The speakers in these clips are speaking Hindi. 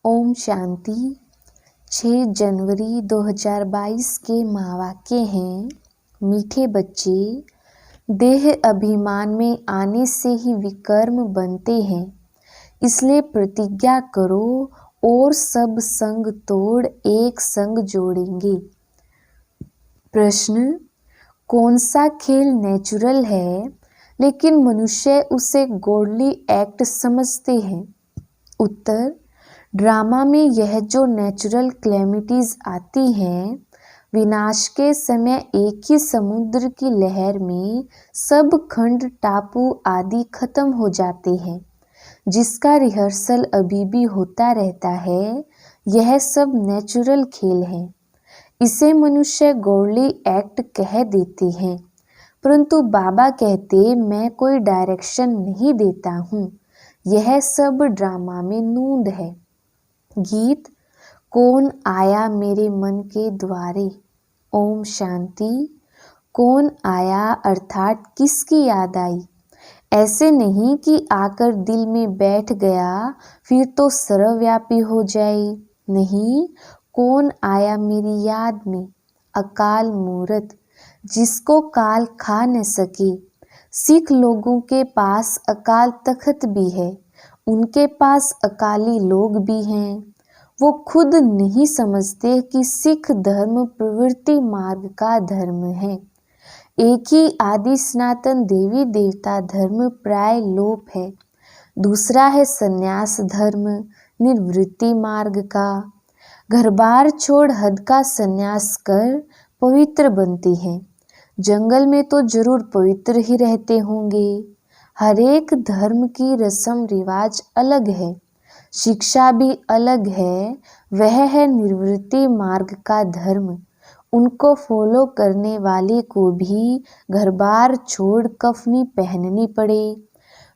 ओम शांति। 6 जनवरी 2022 के महावाक्य हैं, मीठे बच्चे, देह अभिमान में आने से ही विकर्म बनते हैं, इसलिए प्रतिज्ञा करो और सब संग तोड़ एक संग जोड़ेंगे। प्रश्न, कौन सा खेल नेचुरल है लेकिन मनुष्य उसे गॉडली एक्ट समझते हैं? उत्तर, ड्रामा में यह जो नेचुरल क्लैमिटीज आती हैं, विनाश के समय एक ही समुद्र की लहर में सब खंड टापू आदि खत्म हो जाते हैं, जिसका रिहर्सल अभी भी होता रहता है। यह सब नेचुरल खेल है। इसे मनुष्य गॉडली एक्ट कह देते हैं, परंतु बाबा कहते मैं कोई डायरेक्शन नहीं देता हूँ, यह सब ड्रामा में नूंद है। गीत, कौन आया मेरे मन के द्वारे। ओम शांति। कौन आया अर्थात किसकी याद आई? ऐसे नहीं कि आकर दिल में बैठ गया फिर तो सर्वव्यापी हो जाए। नहीं, कौन आया मेरी याद में? अकाल मूरत, जिसको काल खा न सके। सिख लोगों के पास अकाल तख्त भी है, उनके पास अकाली लोग भी हैं। वो खुद नहीं समझते कि सिख धर्म प्रवृत्ति मार्ग का धर्म है। एक ही आदि सनातन देवी देवता धर्म प्राय लोप है। दूसरा है संन्यास धर्म निर्वृत्ति मार्ग का। घर बार छोड़ हद का संन्यास कर पवित्र बनते हैं। जंगल में तो जरूर पवित्र ही रहते होंगे। हर एक धर्म की रस्म रिवाज अलग है, शिक्षा भी अलग है। वह है निर्वृत्ति मार्ग का धर्म। उनको फॉलो करने वाले को भी घर बार छोड़ कफनी पहननी पड़े।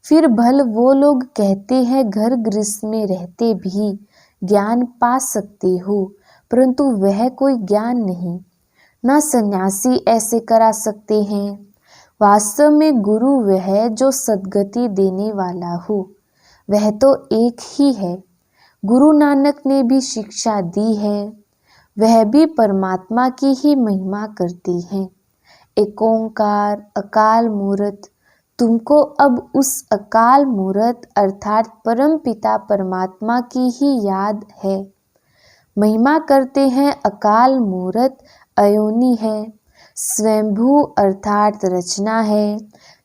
फिर भल वो लोग कहते हैं घर गृहस्थ में रहते भी ज्ञान पा सकते हो, परंतु वह कोई ज्ञान नहीं। ना सन्यासी ऐसे करा सकते हैं। वास्तव में गुरु वह जो सद्गति देने वाला हो, वह तो एक ही है। गुरु नानक ने भी शिक्षा दी है, वह भी परमात्मा की ही महिमा करती हैं। एक ओंकार अकाल मूरत, तुमको अब उस अकाल मूरत अर्थात परम पिता परमात्मा की ही याद है। महिमा करते हैं अकाल मूरत अयोनि है, स्वयंभू अर्थात रचना है,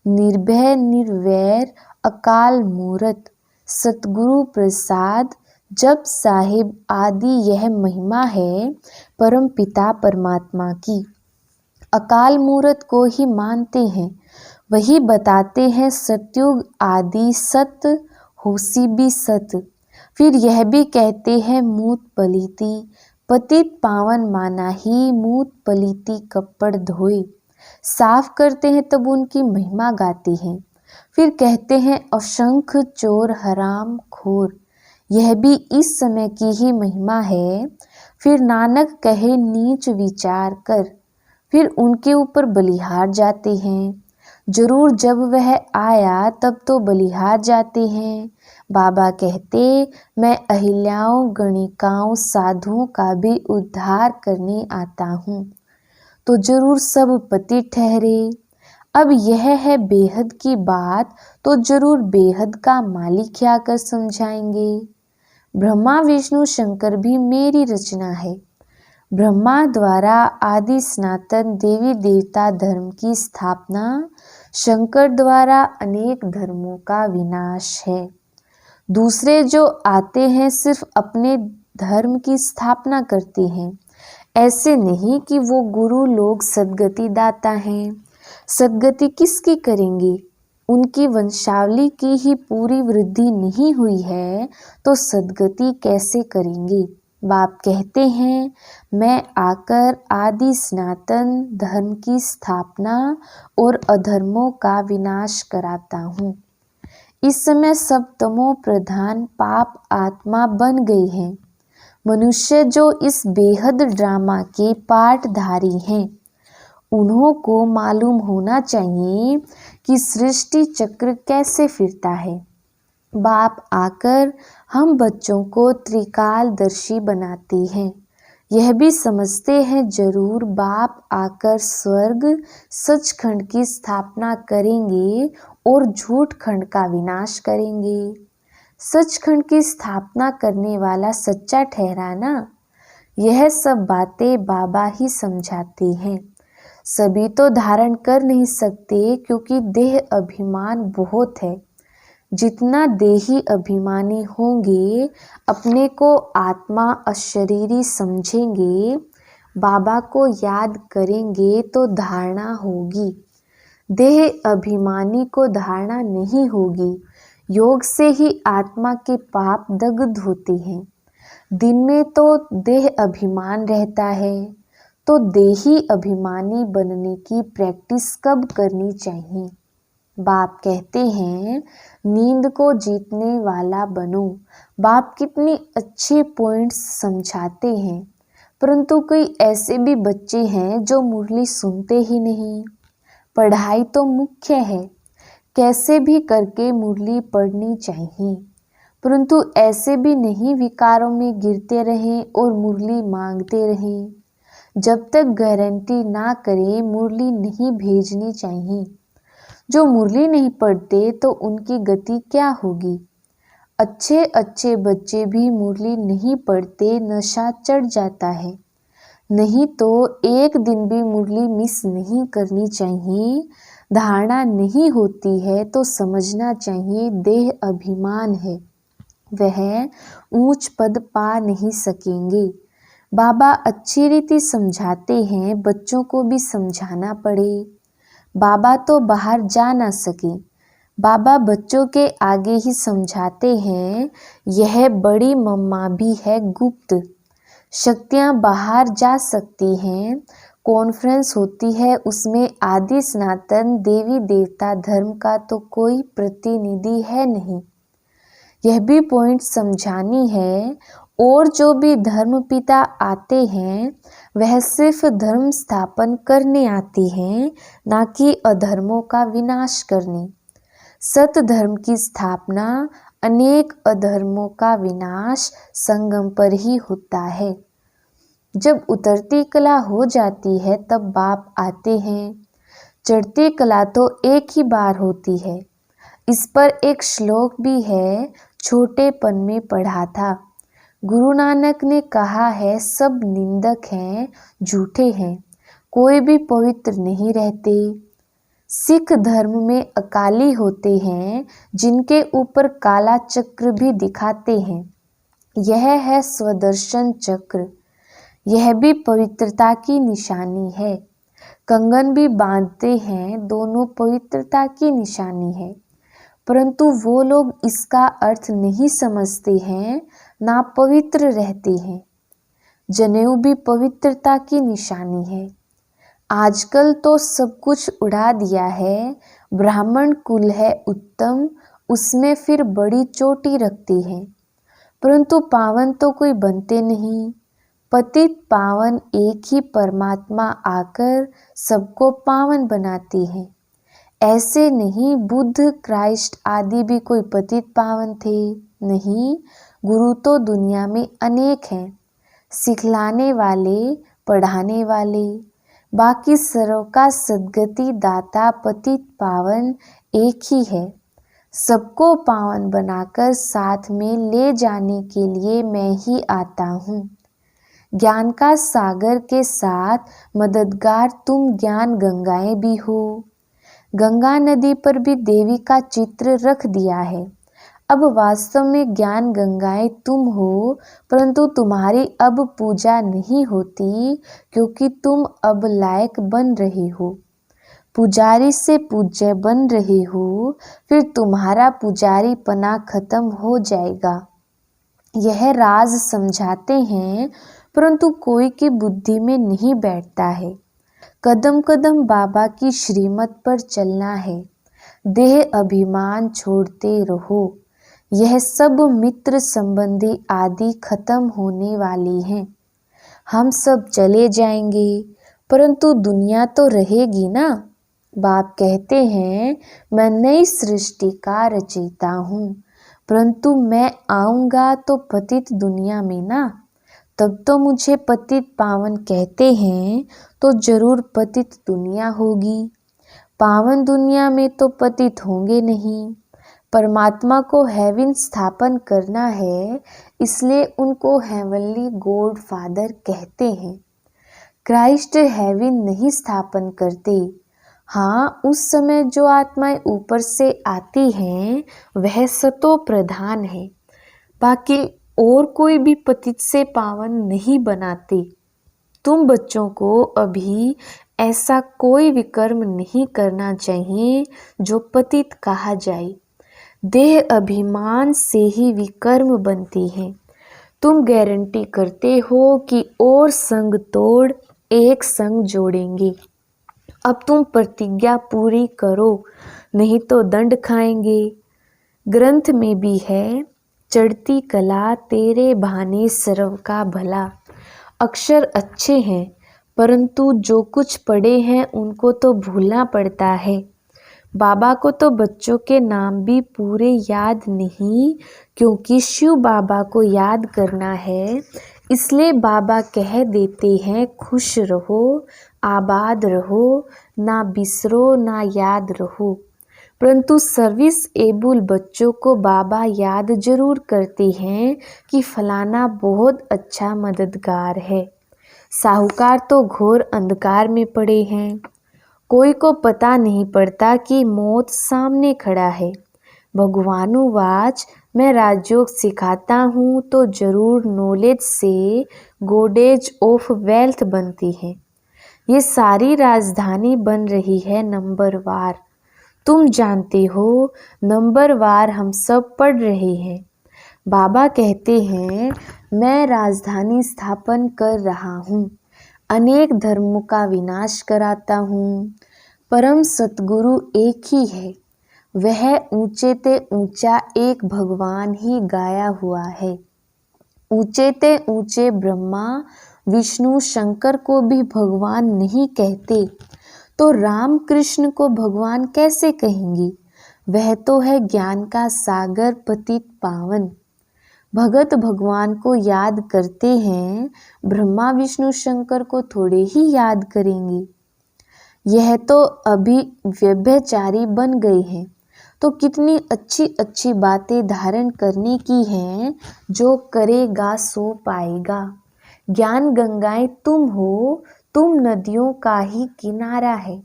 निर्भय निर्वैर अकाल मूरत, सतगुरु प्रसाद जप साहिब आदि यह महिमा है परम पिता परमात्मा की। अकाल मूरत को ही मानते हैं, वही बताते हैं सतयुग आदि सत होसी भी सत। फिर यह भी कहते हैं मूत पलीती पतित पावन माना ही मूत पलीती कपड़ धोए। साफ करते हैं तब उनकी महिमा गाते हैं। फिर कहते हैं अशंख चोर हराम खोर, यह भी इस समय की ही महिमा है। फिर नानक कहे नीच विचार कर, फिर उनके ऊपर बलिहार जाते हैं। जरूर जब वह आया तब तो बलिहार जाते हैं। बाबा कहते मैं अहिल्याओं गणिकाओं साधुओं का भी उद्धार करने आता हूँ, तो जरूर सब पति ठहरे। अब यह है बेहद की बात, तो जरूर बेहद का मालिक क्या कर समझाएंगे। ब्रह्मा विष्णु शंकर भी मेरी रचना है। ब्रह्मा द्वारा आदि सनातन देवी देवता धर्म की स्थापना, शंकर द्वारा अनेक धर्मों का विनाश है। दूसरे जो आते हैं सिर्फ अपने धर्म की स्थापना करते हैं। ऐसे नहीं कि वो गुरु लोग सद्गति दाता हैं। सद्गति किसकी करेंगे? उनकी वंशावली की ही पूरी वृद्धि नहीं हुई है तो सद्गति कैसे करेंगे? बाप कहते हैं मैं आकर आदि सनातन धर्म की स्थापना और अधर्मों का विनाश कराता हूँ। इस समय सब तमो प्रधान पाप आत्मा बन गई है। मनुष्य जो इस बेहद ड्रामा के पाठधारी हैं, उन्हों को मालूम होना चाहिए कि सृष्टि चक्र कैसे फिरता है। बाप आकर हम बच्चों को त्रिकालदर्शी बनाते हैं। यह भी समझते हैं जरूर बाप आकर स्वर्ग सचखंड की स्थापना करेंगे और झूठ खंड का विनाश करेंगे। सचखंड की स्थापना करने वाला सच्चा ठहरा ना। यह सब बातें बाबा ही समझाते हैं। सभी तो धारण कर नहीं सकते क्योंकि देह अभिमान बहुत है। जितना देही अभिमानी होंगे, अपने को आत्मा अशरीरी समझेंगे, बाबा को याद करेंगे तो धारणा होगी। देह अभिमानी को धारणा नहीं होगी। योग से ही आत्मा के पाप दग्ध होते हैं। दिन में तो देह अभिमान रहता है, तो देही अभिमानी बनने की प्रैक्टिस कब करनी चाहिए? बाप कहते हैं नींद को जीतने वाला बनो। बाप कितनी अच्छे पॉइंट्स समझाते हैं, परंतु कई ऐसे भी बच्चे हैं जो मुरली सुनते ही नहीं। पढ़ाई तो मुख्य है, कैसे भी करके मुरली पढ़नी चाहिए, परंतु ऐसे भी नहीं विकारों में गिरते रहें और मुरली मांगते रहें। जब तक गारंटी ना करें मुरली नहीं भेजनी चाहिए। जो मुरली नहीं पढ़ते तो उनकी गति क्या होगी? अच्छे अच्छे बच्चे भी मुरली नहीं पढ़ते, नशा चढ़ जाता है। नहीं तो एक दिन भी मुरली मिस नहीं करनी चाहिए। धारणा नहीं होती है तो समझना चाहिए देह अभिमान है, वह ऊंच पद पा नहीं सकेंगे। बाबा अच्छी रीति समझाते हैं, बच्चों को भी समझाना पड़े। बाबा तो बाहर जा ना सके, बाबा बच्चों के आगे ही समझाते हैं। यह बड़ी मम्मा भी है गुप्त, शक्तियाँ बाहर जा सकती हैं। कॉन्फ्रेंस होती है, उसमें आदि सनातन देवी देवता धर्म का तो कोई प्रतिनिधि है नहीं। यह भी पॉइंट समझानी है। और जो भी धर्म पिता आते हैं वह सिर्फ धर्म स्थापन करने आते हैं, ना कि अधर्मों का विनाश करने। सत धर्म की स्थापना, अनेक अधर्मों का विनाश संगम पर ही होता है। जब उतरती कला हो जाती है तब बाप आते हैं। चढ़ती कला तो एक ही बार होती है। इस पर एक श्लोक भी है, छोटेपन में पढ़ा था। गुरु नानक ने कहा है सब निंदक हैं, झूठे हैं, कोई भी पवित्र नहीं रहते। सिख धर्म में अकाली होते हैं जिनके ऊपर काला चक्र भी दिखाते हैं। यह है स्वदर्शन चक्र, यह भी पवित्रता की निशानी है। कंगन भी बांधते हैं, दोनों पवित्रता की निशानी है। परंतु वो लोग इसका अर्थ नहीं समझते हैं, ना पवित्र रहते हैं। जनेऊ भी पवित्रता की निशानी है। आजकल तो सब कुछ उड़ा दिया है। ब्राह्मण कुल है उत्तम, उसमें फिर बड़ी चोटी रखते हैं, परंतु पावन तो कोई बनते नहीं। पतित पावन एक ही परमात्मा आकर सबको पावन बनाते हैं। ऐसे नहीं बुद्ध क्राइस्ट आदि भी कोई पतित पावन थे, नहीं। गुरु तो दुनिया में अनेक हैं, सिखलाने वाले, पढ़ाने वाले। बाकी सर्व का सद्गति दाता पतित पावन एक ही है। सबको पावन बनाकर साथ में ले जाने के लिए मैं ही आता हूँ। ज्ञान का सागर के साथ मददगार तुम ज्ञान गंगाएं भी हो। गंगा नदी पर भी देवी का चित्र रख दिया है। अब वास्तव में ज्ञान गंगाएं तुम हो, परंतु तुम्हारी अब पूजा नहीं होती क्योंकि तुम अब लायक बन रहे हो। पुजारी से पूज्य बन रहे हो, फिर तुम्हारा पुजारी पना खत्म हो जाएगा। यह राज समझाते हैं, परंतु कोई की बुद्धि में नहीं बैठता है। कदम कदम बाबा की श्रीमत पर चलना है। देह अभिमान छोड़ते रहो। यह सब मित्र संबंधी आदि खत्म होने वाली हैं। हम सब चले जाएंगे, परंतु दुनिया तो रहेगी ना। बाप कहते हैं मैं नई सृष्टि का रचयिता हूँ। परंतु मैं आऊँगा तो पतित दुनिया में ना, तब तो मुझे पतित पावन कहते हैं, तो जरूर पतित दुनिया होगी। पावन दुनिया में तो पतित होंगे नहीं। परमात्मा को हेवन स्थापन करना है, इसलिए उनको हेवनली गॉड फादर कहते हैं। क्राइस्ट हेवन नहीं स्थापन करते। हाँ, उस समय जो आत्माएं ऊपर से आती हैं वह सतो प्रधान है, बाकी और कोई भी पतित से पावन नहीं बनाते। तुम बच्चों को अभी ऐसा कोई विकर्म नहीं करना चाहिए जो पतित कहा जाए। देह अभिमान से ही विकर्म बनती है। तुम गारंटी करते हो कि और संग तोड़ एक संग जोड़ेंगे। अब तुम प्रतिज्ञा पूरी करो, नहीं तो दंड खाएंगे। ग्रंथ में भी है, चढ़ती कला तेरे बहाने सर्व का भला। अक्षर अच्छे हैं, परंतु जो कुछ पढ़े हैं उनको तो भूलना पड़ता है। बाबा को तो बच्चों के नाम भी पूरे याद नहीं, क्योंकि शिव बाबा को याद करना है, इसलिए बाबा कह देते हैं खुश रहो, आबाद रहो, ना बिसरो ना याद रहो। परंतु सर्विस एबल बच्चों को बाबा याद जरूर करते हैं कि फलाना बहुत अच्छा मददगार है। साहूकार तो घोर अंधकार में पड़े हैं, कोई को पता नहीं पड़ता कि मौत सामने खड़ा है। भगवानुवाच, मैं राजयोग सिखाता हूँ तो जरूर नॉलेज से गोडेज ऑफ वेल्थ बनती है। ये सारी राजधानी बन रही है नंबरवार। तुम जानते हो, नंबरवार हम सब पढ़ रहे हैं। बाबा कहते हैं, मैं राजधानी स्थापन कर रहा हूँ, अनेक धर्मों का विनाश कराता हूँ। परम सतगुरु एक ही है, वह ऊंचे ते ऊंचा एक भगवान ही गाया हुआ है। ऊंचे ते ऊंचे ब्रह्मा विष्णु शंकर को भी भगवान नहीं कहते, तो राम कृष्ण को भगवान कैसे कहेंगे? वह तो है ज्ञान का सागर पतित पावन। भगत भगवान को याद करते हैं, ब्रह्मा विष्णु शंकर को थोड़े ही याद करेंगे। यह तो अभी व्यभिचारी बन गए हैं, तो कितनी अच्छी अच्छी बातें धारण करने की हैं, जो करेगा सो पाएगा। ज्ञान गंगाएं तुम हो, तुम नदियों का ही किनारा है।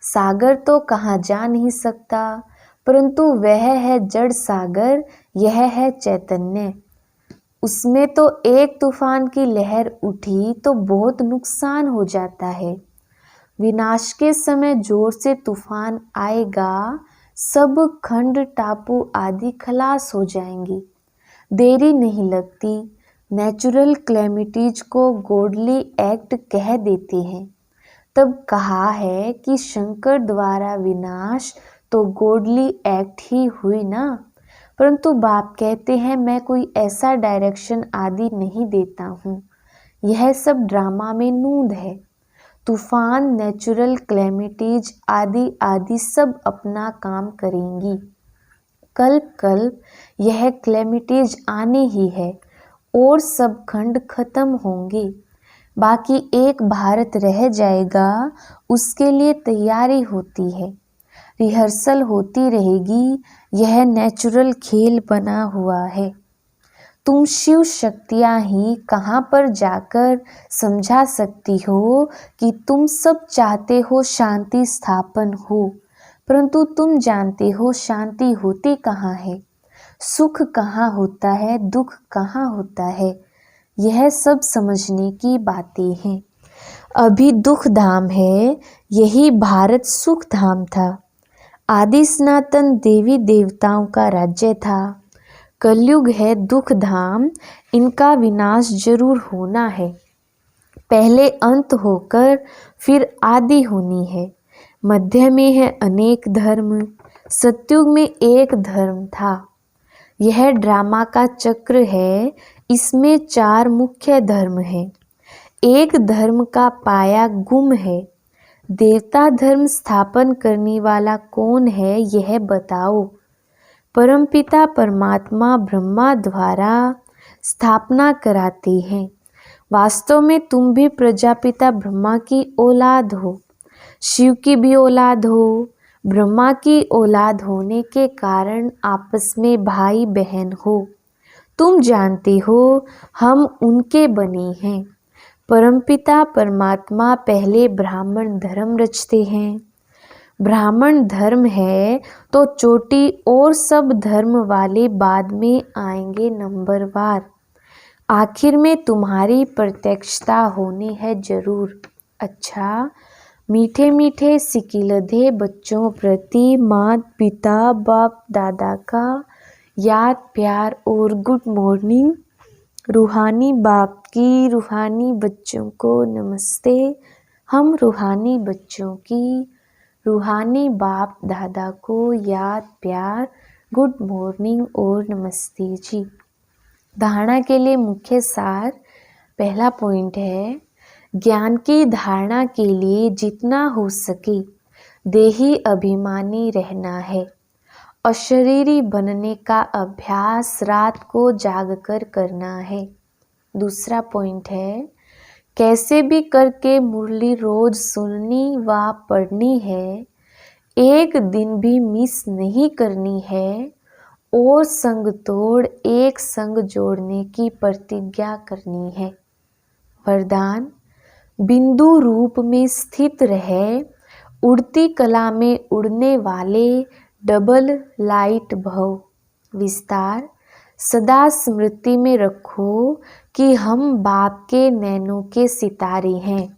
सागर तो कहाँ जा नहीं सकता, परंतु वह है जड़ सागर, यह है चैतन्य। उसमें तो एक तूफान की लहर उठी तो बहुत नुकसान हो जाता है। विनाश के समय जोर से तूफान आएगा, सब खंड टापू आदि खलास हो जाएंगी। देरी नहीं लगती। नेचुरल क्लेमिटीज को गॉडली एक्ट कह देते हैं। तब कहा है कि शंकर द्वारा विनाश तो गॉडली एक्ट ही हुई ना। परंतु बाप कहते हैं, मैं कोई ऐसा डायरेक्शन आदि नहीं देता हूँ, यह सब ड्रामा में नूंद है। तूफान, नेचुरल क्लेमिटीज आदि आदि सब अपना काम करेंगी। कल्प कल्प यह क्लेमिटीज आने ही है और सब खंड खत्म होंगे। बाकी एक भारत रह जाएगा, उसके लिए तैयारी होती है, रिहर्सल होती रहेगी। यह नेचुरल खेल बना हुआ है। तुम शिव शक्तियाँ ही कहाँ पर जाकर समझा सकती हो कि तुम सब चाहते हो शांति स्थापन हो, परंतु तुम जानते हो शांति होती कहाँ है, सुख कहाँ होता है, दुख कहाँ होता है। यह सब समझने की बातें हैं। अभी दुख धाम है, यही भारत सुख धाम था। आदि सनातन देवी देवताओं का राज्य था। कलयुग है दुख धाम, इनका विनाश जरूर होना है। पहले अंत होकर फिर आदि होनी है। मध्य में है अनेक धर्म, सतयुग में एक धर्म था। यह ड्रामा का चक्र है, इसमें 4 मुख्य धर्म हैं। एक धर्म का पाया गुम है। देवता धर्म स्थापन करने वाला कौन है, यह बताओ। परमपिता परमात्मा ब्रह्मा द्वारा स्थापना कराते हैं। वास्तव में तुम भी प्रजापिता ब्रह्मा की औलाद हो, शिव की भी औलाद हो। ब्रह्मा की औलाद होने के कारण आपस में भाई बहन हो। तुम जानते हो हम उनके बने हैं। परमपिता परमात्मा पहले ब्राह्मण धर्म रचते हैं। ब्राह्मण धर्म है तो चोटी और सब धर्म वाले बाद में आएंगे नंबरवार। आखिर में तुम्हारी प्रत्यक्षता होनी है जरूर। अच्छा, मीठे मीठे सिकिलधे बच्चों प्रति माता पिता बाप दादा का याद प्यार और गुड मॉर्निंग। रूहानी बाप की रूहानी बच्चों को नमस्ते। हम रूहानी बच्चों की रूहानी बाप दादा को याद प्यार गुड मॉर्निंग और नमस्ते जी। धारणा के लिए मुख्य सार। पहला पॉइंट है, ज्ञान की धारणा के लिए जितना हो सके देही अभिमानी रहना है। अशरीरी बनने का अभ्यास रात को जागकर करना है। दूसरा पॉइंट है, कैसे भी करके मुरली रोज सुननी व पढ़नी है। एक दिन भी मिस नहीं करनी है और संग तोड़ एक संग जोड़ने की प्रतिज्ञा करनी है। वरदान, बिंदु रूप में स्थित रहे, उड़ती कला में उड़ने वाले डबल लाइट भव। विस्तार, सदा स्मृति में रखो कि हम बाप के नैनों के सितारे हैं।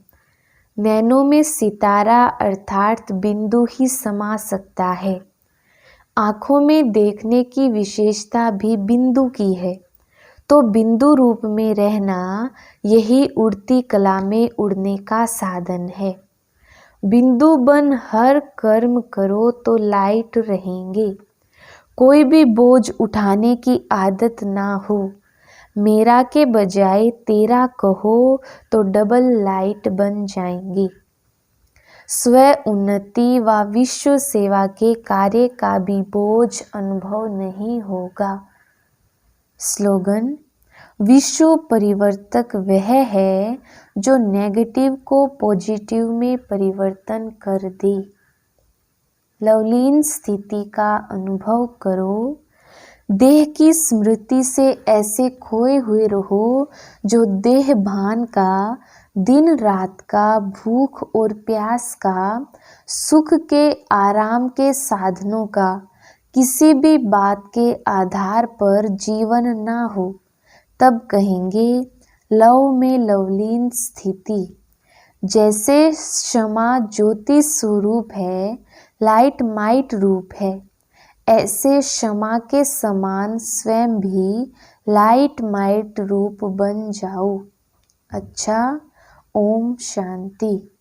नैनों में सितारा अर्थात बिंदु ही समा सकता है। आँखों में देखने की विशेषता भी बिंदु की है, तो बिंदु रूप में रहना यही उड़ती कला में उड़ने का साधन है। बिंदु बन हर कर्म करो तो लाइट रहेंगे। कोई भी बोझ उठाने की आदत ना हो। मेरा के बजाय तेरा कहो तो डबल लाइट बन जाएंगी। स्व उन्नति व विश्व सेवा के कार्य का भी बोझ अनुभव नहीं होगा। स्लोगन, विश्व परिवर्तक वह है जो नेगेटिव को पॉजिटिव में परिवर्तन कर दे। लवलीन स्थिति का अनुभव करो। देह की स्मृति से ऐसे खोए हुए रहो जो देह भान का, दिन रात का, भूख और प्यास का, सुख के आराम के साधनों का, किसी भी बात के आधार पर जीवन ना हो। तब कहेंगे लव में लवलीन स्थिति। जैसे क्षमा ज्योति स्वरूप है, लाइट माइट रूप है, ऐसे क्षमा के समान स्वयं भी लाइट माइट रूप बन जाओ। अच्छा, ओम शांति।